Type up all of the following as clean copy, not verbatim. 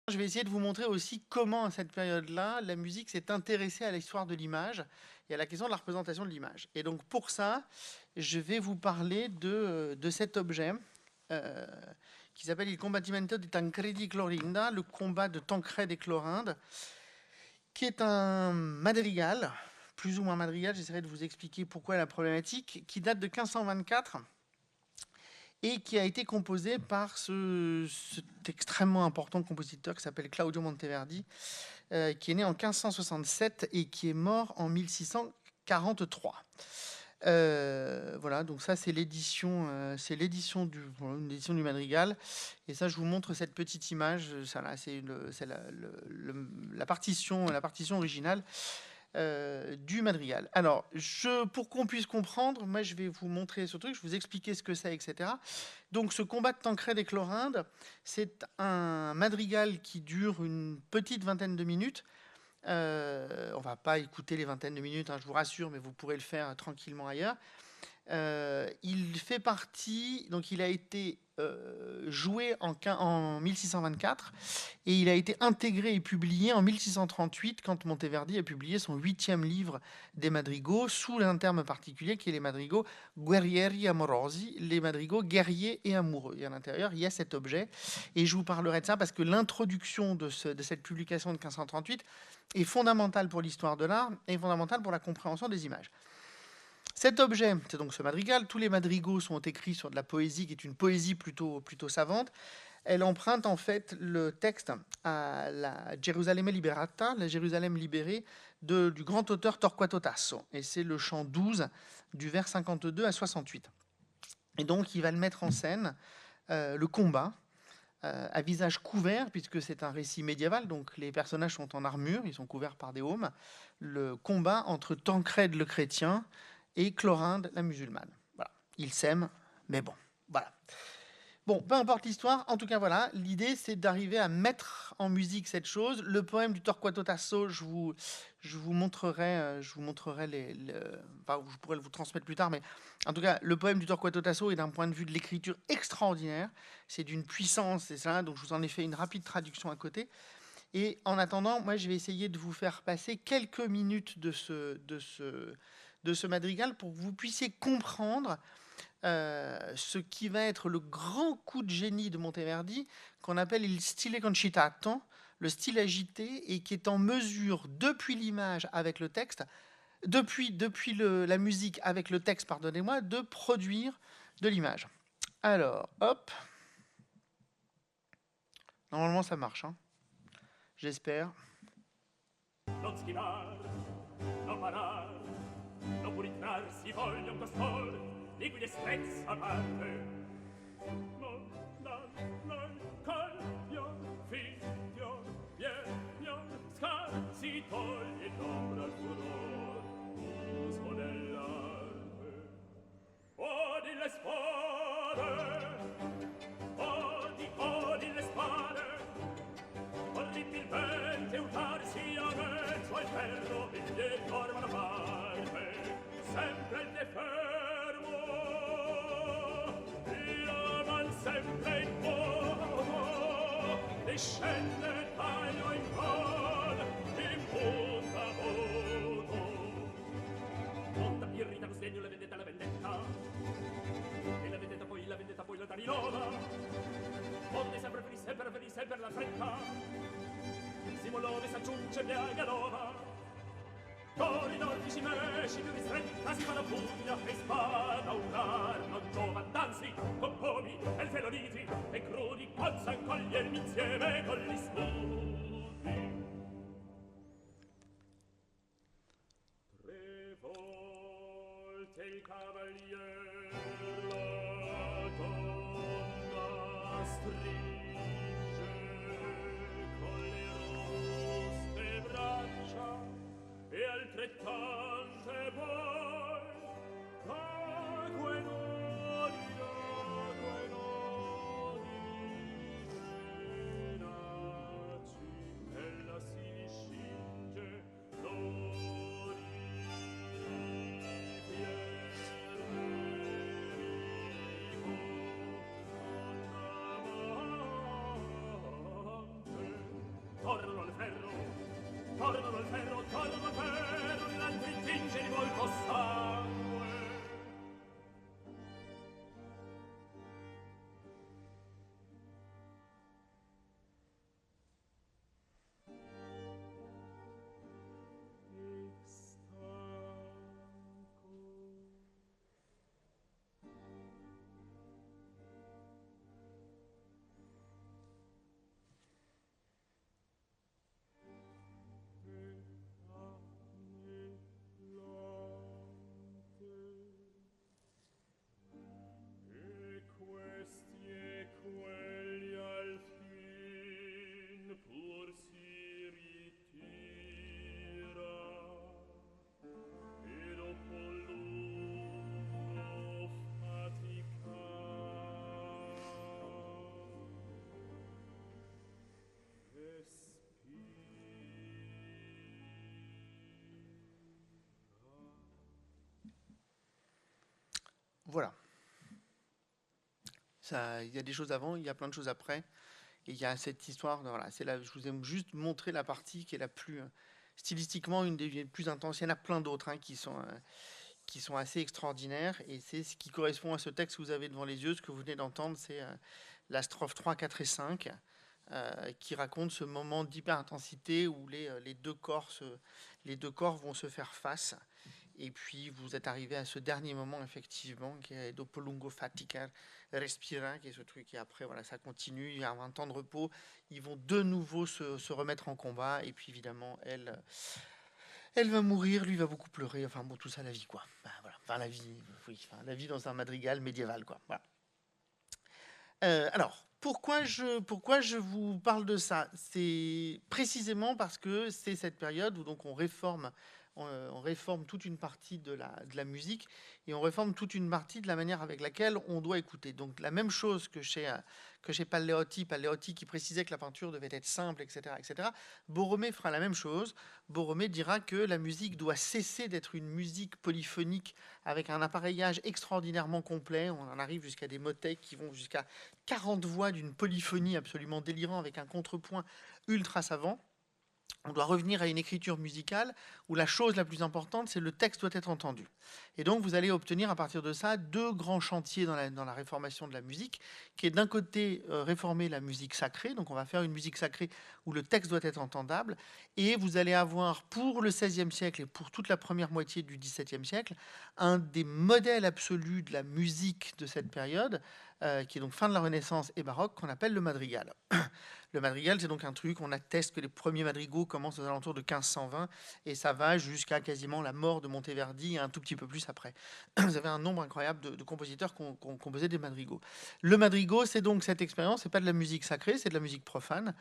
Je vais essayer de vous montrer aussi comment, à cette période-là, la musique s'est intéressée à l'histoire de l'image et à la question de la représentation de l'image. Et donc, pour ça, je vais vous parler de cet objet euh, qui s'appelle Il Combattimento di Tancredi e Clorinda, le combat de Tancrède et Clorinde, qui est un madrigal, plus ou moins madrigal, j'essaierai de vous expliquer pourquoi la problématique, qui date de 1524 et qui a été composé par cet extrêmement important compositeur qui s'appelle Claudio Monteverdi, qui est né en 1567 et qui est mort en 1643. Voilà, donc ça c'est l'édition une édition du Madrigal. Et ça, je vous montre cette petite image. Ça, là, c'est la partition originale du Madrigal. Alors, pour qu'on puisse comprendre, moi je vais vous montrer ce truc, je vais vous expliquer ce que c'est, etc. Donc ce combat de Tancrède et Clorinde, c'est un madrigal qui dure une petite vingtaine de minutes. On va pas écouter les vingtaines de minutes, hein, je vous rassure, mais vous pourrez le faire tranquillement ailleurs. Il fait partie, donc il a été joué en 1624 et il a été intégré et publié en 1638 quand Monteverdi a publié son 8e livre des madrigaux sous un terme particulier qui est les madrigaux guerrieri amorosi, les madrigaux guerriers et amoureux. Et à l'intérieur, il y a cet objet et je vous parlerai de ça parce que l'introduction de cette publication de 1538 est fondamentale pour l'histoire de l'art et fondamentale pour la compréhension des images. Cet objet, c'est donc ce madrigal. Tous les madrigaux sont écrits sur de la poésie, qui est une poésie plutôt savante. Elle emprunte en fait le texte à la Gerusalemme Liberata, la Jérusalem libérée, du grand auteur Torquato Tasso. Et c'est le chant 12 du vers 52 à 68. Et donc il va le mettre en scène, le combat, à visage couvert, puisque c'est un récit médiéval, donc les personnages sont en armure, ils sont couverts par des aumes. Le combat entre Tancrède le chrétien et Clorinde la musulmane. Voilà. Ils s'aiment, mais bon, voilà. Bon, peu importe l'histoire, en tout cas voilà, l'idée c'est d'arriver à mettre en musique cette chose. Le poème du Torquato Tasso, je vous montrerai, enfin, je pourrais vous transmettre plus tard, mais en tout cas, le poème du Torquato Tasso est d'un point de vue de l'écriture extraordinaire. C'est d'une puissance, et ça, donc je vous en ai fait une rapide traduction à côté. Et en attendant, moi je vais essayer de vous faire passer quelques minutes de ce madrigal pour que vous puissiez comprendre ce qui va être le grand coup de génie de Monteverdi, qu'on appelle il stile concitato, le style agité, et qui est en mesure, depuis l'image avec le texte, depuis la musique avec le texte, pardonnez-moi, de produire de l'image. Alors, hop. Normalement, ça marche, hein. J'espère. Non schivar, non parar, non purificarsi voglio costol, liquidi spezza parte. Non, calmio, figlio, viegno, scarsi toglie l'ombra al furor, uso dell'arte. Odi le spade, odi le spade, orribilmente urtarsi a mezzo al ferro, il dietro a parte, sempre il defermo, la man sempre in modo, discende taglio in col, in punta voto. Monta irrita lo sdegno, la vendetta, e la vendetta poi la tarilona, onde sempre per la fretta, si muove, s'aggiunge piaga nuova, corridor si mesci più ristretta, si fa la pugna e spada un arno giovan, danzi, con pomi e feloniti e crudi, alzan cogliermi insieme con gli studi. Tre volte il cavalier la donna stringe con le robuste braccia e altrettante poi acque nodi venaci, ella si discinge l'ori di fiere Voilà. Ça, il y a des choses avant, il y a plein de choses après. Et il y a cette histoire, voilà, c'est là, je vous ai juste montré la partie qui est la plus, stylistiquement, une des plus intenses. Il y en a plein d'autres hein, qui sont assez extraordinaires. Et c'est ce qui correspond à ce texte que vous avez devant les yeux. Ce que vous venez d'entendre, c'est la strophe 3, 4 et 5, qui raconte ce moment d'hyper-intensité où les deux corps vont se faire face. Et puis vous êtes arrivé à ce dernier moment, effectivement, qui est Dopo lungo fatica respira, qui est ce truc. Et après, voilà, ça continue. Il y a un temps de repos. Ils vont de nouveau se remettre en combat. Et puis, évidemment, elle va mourir. Lui va beaucoup pleurer. Enfin, bon, tout ça, la vie, quoi. Bah, voilà. Enfin, la vie, oui. Enfin, la vie dans un madrigal médiéval, quoi. Voilà. Alors, pourquoi je vous parle de ça? C'est précisément parce que c'est cette période où donc on réforme toute une partie de la musique et on réforme toute une partie de la manière avec laquelle on doit écouter. Donc la même chose que chez Palleotti qui précisait que la peinture devait être simple, etc., etc. Borromée fera la même chose. Borromée dira que la musique doit cesser d'être une musique polyphonique avec un appareillage extraordinairement complet. On en arrive jusqu'à des motets qui vont jusqu'à 40 voix d'une polyphonie absolument délirant avec un contrepoint ultra savant. On doit revenir à une écriture musicale où la chose la plus importante, c'est le texte doit être entendu. Et donc, vous allez obtenir à partir de ça deux grands chantiers dans la réformation de la musique, qui est d'un côté réformer la musique sacrée, donc on va faire une musique sacrée où le texte doit être entendable, et vous allez avoir pour le XVIe siècle et pour toute la première moitié du XVIIe siècle, un des modèles absolus de la musique de cette période, qui est donc fin de la Renaissance et baroque, qu'on appelle le madrigal. Le madrigal, c'est donc un truc, on atteste que les premiers madrigaux commencent aux alentours de 1520 et ça va jusqu'à quasiment la mort de Monteverdi et un tout petit peu plus après. Vous avez un nombre incroyable de compositeurs qui ont composé des madrigaux. Le madrigal, c'est donc cette expérience, c'est pas de la musique sacrée, c'est de la musique profane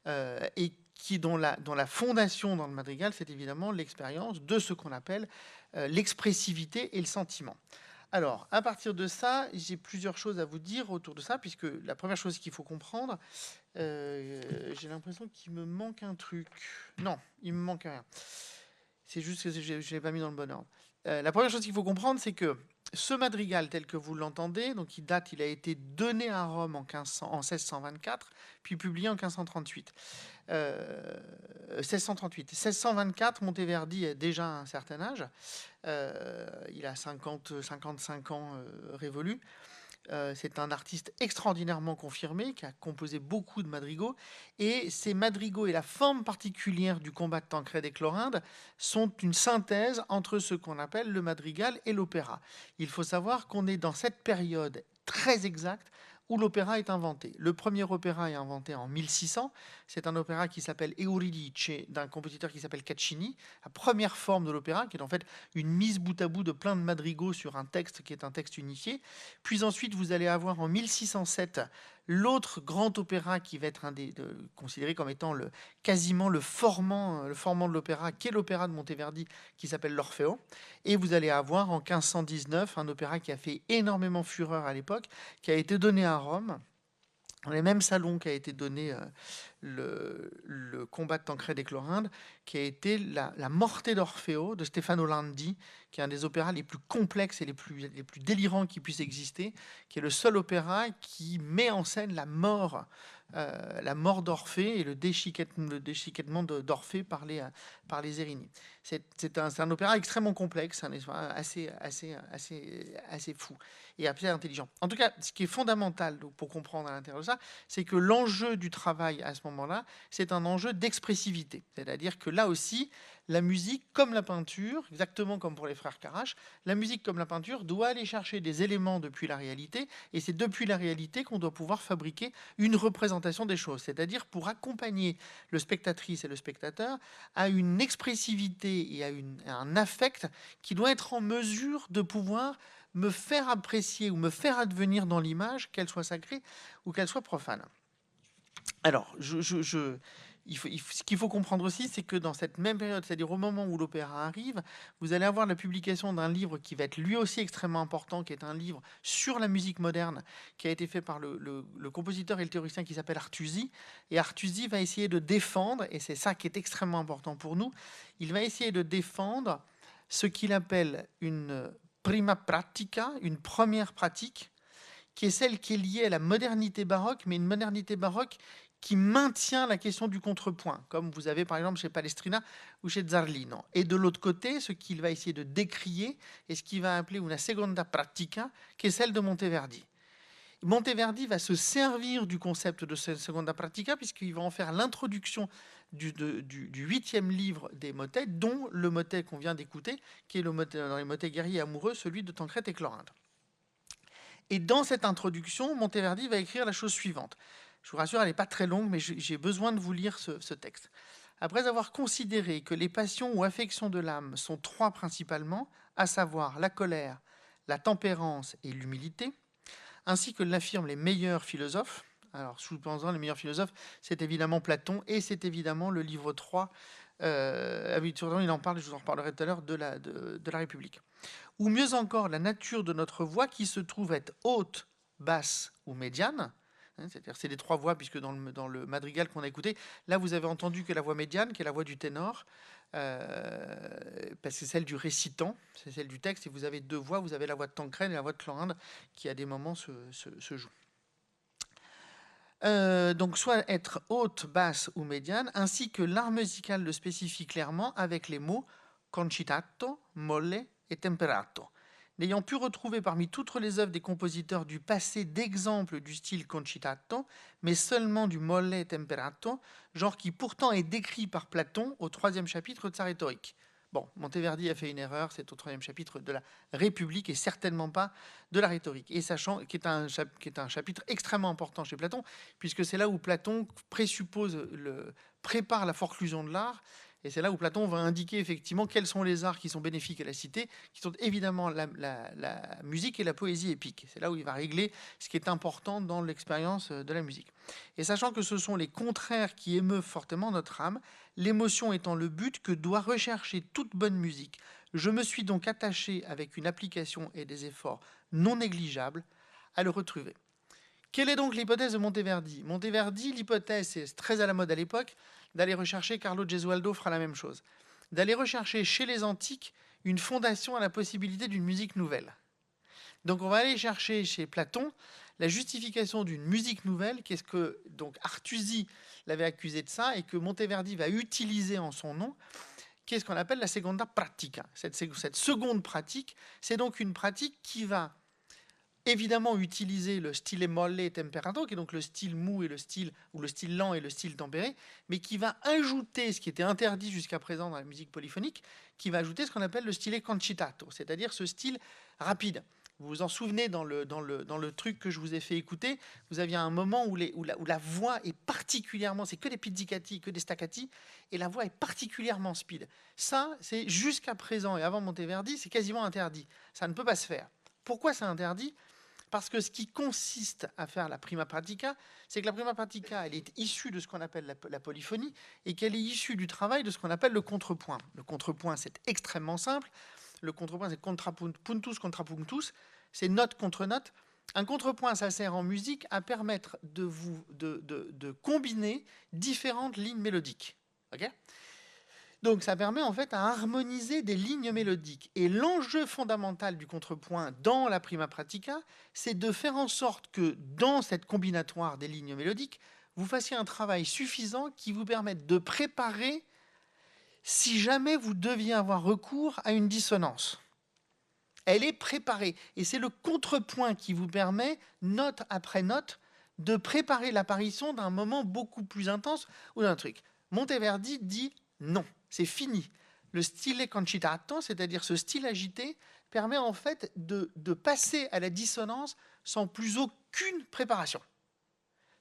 et dont la fondation dans le madrigal, c'est évidemment l'expérience de ce qu'on appelle l'expressivité et le sentiment. Alors, à partir de ça, j'ai plusieurs choses à vous dire autour de ça, puisque la première chose qu'il faut comprendre, j'ai l'impression qu'il me manque un truc. Non, il me manque rien. C'est juste que je ne l'ai pas mis dans le bon ordre. La première chose qu'il faut comprendre, c'est que ce madrigal tel que vous l'entendez, donc il a été donné à Rome en 1624, puis publié en 1538. 1624, Monteverdi a déjà un certain âge. Il a 55 ans révolus. C'est un artiste extraordinairement confirmé qui a composé beaucoup de madrigaux. Et ces madrigaux et la forme particulière du combat de Tancrède et Clorinde sont une synthèse entre ce qu'on appelle le madrigal et l'opéra. Il faut savoir qu'on est dans cette période très exacte où l'opéra est inventé. Le premier opéra est inventé en 1600. C'est un opéra qui s'appelle Euridice, d'un compositeur qui s'appelle Caccini. La première forme de l'opéra, qui est en fait une mise bout à bout de plein de madrigaux sur un texte qui est un texte unifié. Puis ensuite, vous allez avoir en 1607 l'autre grand opéra qui va être considéré comme étant quasiment le formant de l'opéra, qui est l'opéra de Monteverdi, qui s'appelle l'Orfeo. Et vous allez avoir en 1519 un opéra qui a fait énormément fureur à l'époque, qui a été donné à Rome, dans les mêmes salons qu'a été donné le combat de Tancrède et Clorinde, qui a été la Morte d'Orfeo de Stefano Landi, qui est un des opéras les plus complexes et les plus délirants qui puissent exister, qui est le seul opéra qui met en scène la mort d'Orphée et le déchiquettement d'Orphée par les Érinnées. C'est un opéra extrêmement complexe, assez fou et assez intelligent. En tout cas, ce qui est fondamental pour comprendre à l'intérieur de ça, c'est que l'enjeu du travail à ce moment-là, c'est un enjeu d'expressivité. C'est-à-dire que là aussi, la musique, comme la peinture, exactement comme pour les frères Carache, la musique comme la peinture doit aller chercher des éléments depuis la réalité, et c'est depuis la réalité qu'on doit pouvoir fabriquer une représentation des choses, c'est-à-dire pour accompagner le spectatrice et le spectateur à une expressivité et à un affect qui doit être en mesure de pouvoir me faire apprécier ou me faire advenir dans l'image, qu'elle soit sacrée ou qu'elle soit profane. Alors, ce qu'il faut comprendre aussi, c'est que dans cette même période, c'est-à-dire au moment où l'opéra arrive, vous allez avoir la publication d'un livre qui va être lui aussi extrêmement important, qui est un livre sur la musique moderne, qui a été fait par le compositeur et le théoricien qui s'appelle Artusi. Et Artusi va essayer de défendre, et c'est ça qui est extrêmement important pour nous, il va essayer de défendre ce qu'il appelle une prima pratica, une première pratique, qui est celle qui est liée à la modernité baroque, mais une modernité baroque qui maintient la question du contrepoint, comme vous avez par exemple chez Palestrina ou chez Zarlino. Et de l'autre côté, ce qu'il va essayer de décrier est ce qu'il va appeler una seconda pratica, qui est celle de Monteverdi. Monteverdi va se servir du concept de seconda pratica puisqu'il va en faire l'introduction du 8e livre des motets, dont le motet qu'on vient d'écouter, qui est le motet, dans les motets guerriers amoureux, celui de Tancrède et Chlorinde. Et dans cette introduction, Monteverdi va écrire la chose suivante. Je vous rassure, elle n'est pas très longue, mais j'ai besoin de vous lire ce texte. Après avoir considéré que les passions ou affections de l'âme sont trois principalement, à savoir la colère, la tempérance et l'humilité, ainsi que l'affirment les meilleurs philosophes. Alors, sous-pensant les meilleurs philosophes, c'est évidemment Platon et c'est évidemment le livre 3. Habituellement, il en parle, je vous en reparlerai tout à l'heure, de la République. Ou mieux encore, la nature de notre voix qui se trouve être haute, basse ou médiane. C'est-à-dire, c'est les trois voix, puisque dans le madrigal qu'on a écouté, là, vous avez entendu que la voix médiane, qui est la voix du ténor, parce que c'est celle du récitant, c'est celle du texte, et vous avez deux voix, vous avez la voix de Tancrède et la voix de Chlorinde, qui à des moments se jouent. Donc soit être haute, basse ou médiane, ainsi que l'art musical le spécifie clairement avec les mots concitato, molle et temperato. N'ayant pu retrouver parmi toutes les œuvres des compositeurs du passé d'exemples du style concitato, mais seulement du molle et temperato, genre qui pourtant est décrit par Platon au 3e chapitre de sa rhétorique. Bon, Monteverdi a fait une erreur, c'est au 3e chapitre de la République et certainement pas de la rhétorique. Et sachant qu'il est un chapitre extrêmement important chez Platon, puisque c'est là où Platon prépare la forclusion de l'art. Et c'est là où Platon va indiquer effectivement quels sont les arts qui sont bénéfiques à la cité, qui sont évidemment la musique et la poésie épique. C'est là où il va régler ce qui est important dans l'expérience de la musique. Et sachant que ce sont les contraires qui émeuvent fortement notre âme, l'émotion étant le but que doit rechercher toute bonne musique, je me suis donc attaché avec une application et des efforts non négligeables à le retrouver. Quelle est donc l'hypothèse de Monteverdi ? Monteverdi, l'hypothèse, c'est très à la mode à l'époque, d'aller rechercher, Carlo Gesualdo fera la même chose, d'aller rechercher chez les antiques une fondation à la possibilité d'une musique nouvelle. Donc on va aller chercher chez Platon la justification d'une musique nouvelle, qu'est-ce que donc Artusi l'avait accusé de ça, et que Monteverdi va utiliser en son nom, qu'est-ce qu'on appelle la seconda pratica. Cette seconde pratique, c'est donc une pratique qui va évidemment utiliser le stile molle et temperato, qui est donc le style mou et le style lent et le style tempéré, mais qui va ajouter ce qui était interdit jusqu'à présent dans la musique polyphonique, qui va ajouter ce qu'on appelle le stile concitato, c'est-à-dire ce style rapide. Vous vous en souvenez dans le truc que je vous ai fait écouter, vous aviez un moment où la voix est particulièrement, c'est que des pizzicati, que des staccati, et la voix est particulièrement speed. Ça, c'est jusqu'à présent et avant Monteverdi, c'est quasiment interdit. Ça ne peut pas se faire. Pourquoi c'est interdit ? Parce que ce qui consiste à faire la prima pratica, c'est que la prima pratica, elle est issue de ce qu'on appelle la polyphonie et qu'elle est issue du travail de ce qu'on appelle le contrepoint. Le contrepoint, c'est extrêmement simple. Le contrepoint, c'est contrapuntus contrapunctus, c'est note contre note. Un contrepoint, ça sert en musique à permettre de combiner différentes lignes mélodiques. Okay ? Donc ça permet en fait à harmoniser des lignes mélodiques. Et l'enjeu fondamental du contrepoint dans la prima pratica, c'est de faire en sorte que dans cette combinatoire des lignes mélodiques, vous fassiez un travail suffisant qui vous permette de préparer si jamais vous deviez avoir recours à une dissonance. Elle est préparée. Et c'est le contrepoint qui vous permet, note après note, de préparer l'apparition d'un moment beaucoup plus intense ou d'un truc. Monteverdi dit non. C'est fini. Le stile concitato, c'est-à-dire ce style agité, permet en fait de passer à la dissonance sans plus aucune préparation.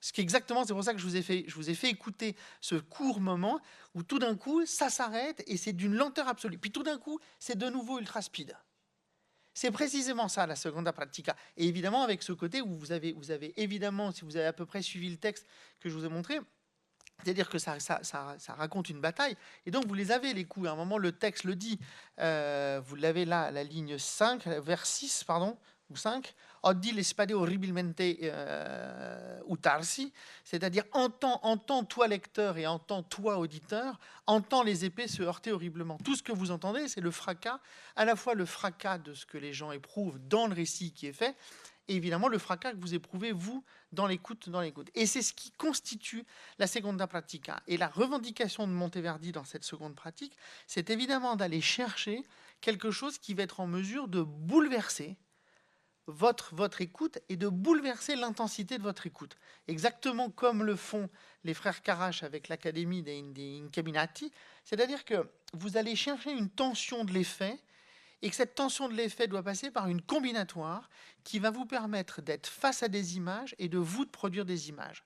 Ce qui est exactement, c'est pour ça que je vous ai fait écouter ce court moment où tout d'un coup, ça s'arrête et c'est d'une lenteur absolue. Puis tout d'un coup, c'est de nouveau ultra speed. C'est précisément ça, la seconda pratica. Et évidemment, avec ce côté où vous avez évidemment, si vous avez à peu près suivi le texte que je vous ai montré, c'est-à-dire que ça raconte une bataille. Et donc, vous les avez, les coups. À un moment, le texte le dit. Vous l'avez là, la ligne 5, vers 6, pardon. ou 5. Oggi le spade horribilmente utarsi, c'est-à-dire entends toi lecteur et entends toi auditeur, entends les épées se heurter horriblement. Tout ce que vous entendez, c'est le fracas, à la fois le fracas de ce que les gens éprouvent dans le récit qui est fait, et évidemment le fracas que vous éprouvez, vous, dans l'écoute. Et c'est ce qui constitue la seconda pratica. Et la revendication de Monteverdi dans cette seconde pratique, c'est évidemment d'aller chercher quelque chose qui va être en mesure de bouleverser votre écoute et de bouleverser l'intensité de votre écoute. Exactement comme le font les frères Carache avec l'Académie des Incaminati, c'est-à-dire que vous allez chercher une tension de l'effet et que cette tension de l'effet doit passer par une combinatoire qui va vous permettre d'être face à des images et de vous de produire des images.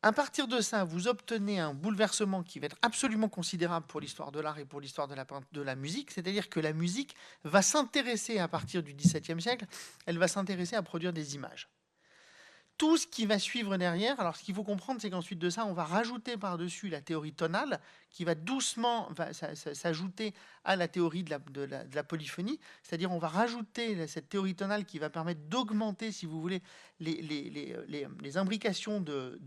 À partir de ça, vous obtenez un bouleversement qui va être absolument considérable pour l'histoire de l'art et pour l'histoire de la musique, c'est-à-dire que la musique va s'intéresser à partir du XVIIe siècle, elle va s'intéresser à produire des images. Tout ce qui va suivre derrière, alors ce qu'il faut comprendre, c'est qu'ensuite de ça, on va rajouter par-dessus la théorie tonale, qui va doucement s'ajouter à la théorie de la polyphonie, c'est-à-dire on va rajouter cette théorie tonale qui va permettre d'augmenter, si vous voulez, les imbrications de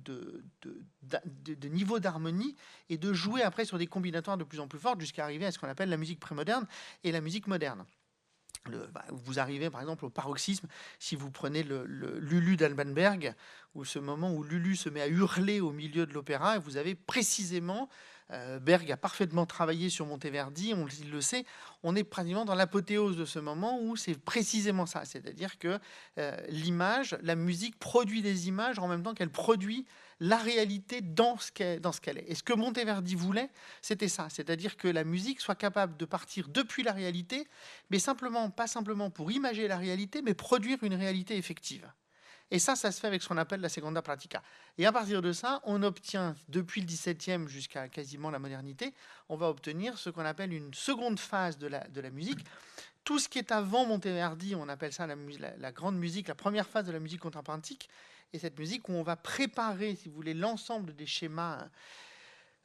niveau d'harmonie et de jouer après sur des combinatoires de plus en plus fortes jusqu'à arriver à ce qu'on appelle la musique prémoderne et la musique moderne. Vous arrivez par exemple au paroxysme si vous prenez le Lulu d'Alban Berg, ou ce moment où Lulu se met à hurler au milieu de l'opéra, et vous avez précisément, Berg a parfaitement travaillé sur Monteverdi, il le sait, on est pratiquement dans l'apothéose de ce moment où c'est précisément ça, c'est-à-dire que l'image, la musique produit des images en même temps qu'elle produit la réalité dans ce qu'elle est. Et ce que Monteverdi voulait, c'était ça, c'est-à-dire que la musique soit capable de partir depuis la réalité, mais pas simplement pour imager la réalité, mais produire une réalité effective. Et ça se fait avec ce qu'on appelle la seconda pratica. Et à partir de ça, on obtient, depuis le XVIIe jusqu'à quasiment la modernité, on va obtenir ce qu'on appelle une seconde phase de la musique. Tout ce qui est avant Monteverdi, on appelle ça la grande musique, la première phase de la musique contrapuntique. Et cette musique où on va préparer, si vous voulez, l'ensemble des schémas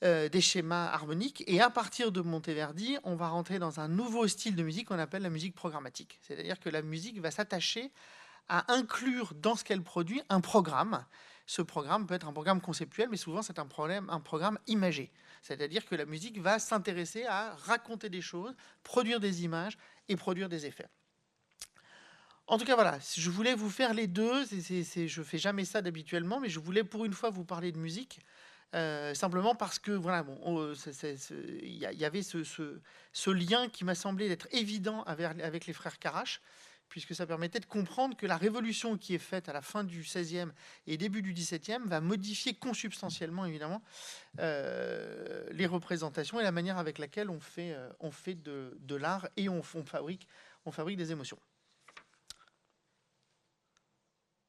harmoniques. Et à partir de Monteverdi, on va rentrer dans un nouveau style de musique qu'on appelle la musique programmatique. C'est-à-dire que la musique va s'attacher à inclure dans ce qu'elle produit un programme. Ce programme peut être un programme conceptuel, mais souvent c'est un programme imagé. C'est-à-dire que la musique va s'intéresser à raconter des choses, produire des images et produire des effets. En tout cas, voilà, je voulais vous faire les deux. Je fais jamais ça d'habituellement, mais je voulais pour une fois vous parler de musique. Simplement parce que voilà, bon, il y avait ce lien qui m'a semblé d'être évident avec les frères Carache, puisque ça permettait de comprendre que la révolution qui est faite à la fin du XVIe et début du XVIIe va modifier consubstantiellement, évidemment, les représentations et la manière avec laquelle on fait de l'art et on fabrique des émotions.